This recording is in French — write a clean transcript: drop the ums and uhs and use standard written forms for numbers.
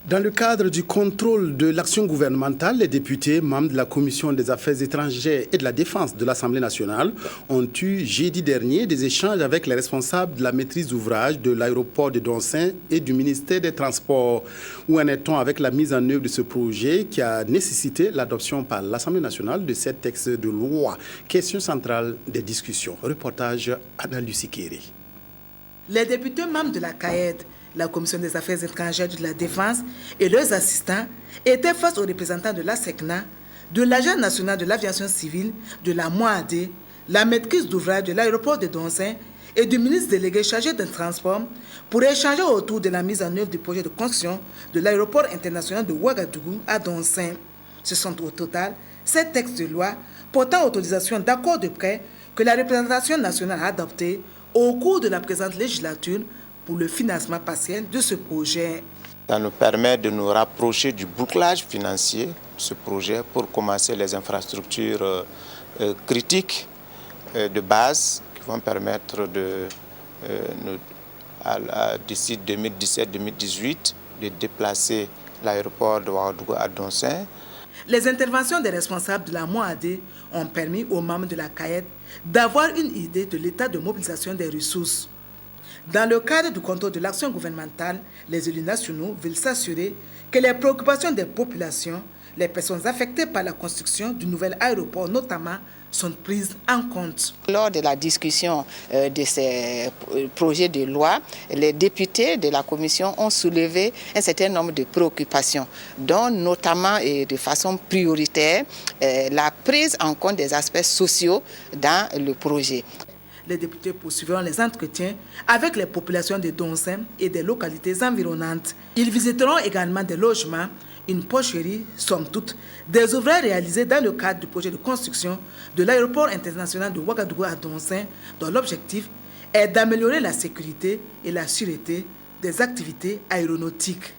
Dans le cadre du contrôle de l'action gouvernementale, les députés, membres de la Commission des Affaires étrangères et de la Défense de l'Assemblée nationale, ont eu jeudi dernier des échanges avec les responsables de la maîtrise d'ouvrage de l'aéroport de Doncin et du ministère des Transports. Où en est-on avec la mise en œuvre de ce projet qui a nécessité l'adoption par l'Assemblée nationale de ces textes de loi? Question centrale des discussions. Reportage Anna Lucie Kéré. Les députés membres de la CAED, la Commission des Affaires étrangères de la Défense et leurs assistants étaient face aux représentants de la SECNA, de l'Agence nationale de l'aviation civile, de la MOAD, la maîtrise d'ouvrage de l'aéroport de Doncin et du ministre délégué chargé des Transports pour échanger autour de la mise en œuvre du projet de construction de l'aéroport international de Ouagadougou à Doncin. Ce sont au total 7 textes de loi portant autorisation d'accord de prêt que la représentation nationale a adopté au cours de la présente législature pour le financement partiel de ce projet. Ça nous permet de nous rapprocher du bouclage financier de ce projet pour commencer les infrastructures critiques de base qui vont permettre d'ici 2017-2018 de déplacer l'aéroport de Ouagadougou à Doncin. Les interventions des responsables de la MOAD ont permis aux membres de la CAED d'avoir une idée de l'état de mobilisation des ressources. Dans le cadre du contrôle de l'action gouvernementale, les élus nationaux veulent s'assurer que les préoccupations des populations, les personnes affectées par la construction du nouvel aéroport notamment, sont prises en compte. Lors de la discussion de ces projets de loi, les députés de la commission ont soulevé un certain nombre de préoccupations, dont notamment et de façon prioritaire la prise en compte des aspects sociaux dans le projet. Les députés poursuivront les entretiens avec les populations de Doncin et des localités environnantes. Ils visiteront également des logements, une porcherie, somme toute, des ouvrages réalisés dans le cadre du projet de construction de l'aéroport international de Ouagadougou à Doncin, dont l'objectif est d'améliorer la sécurité et la sûreté des activités aéronautiques.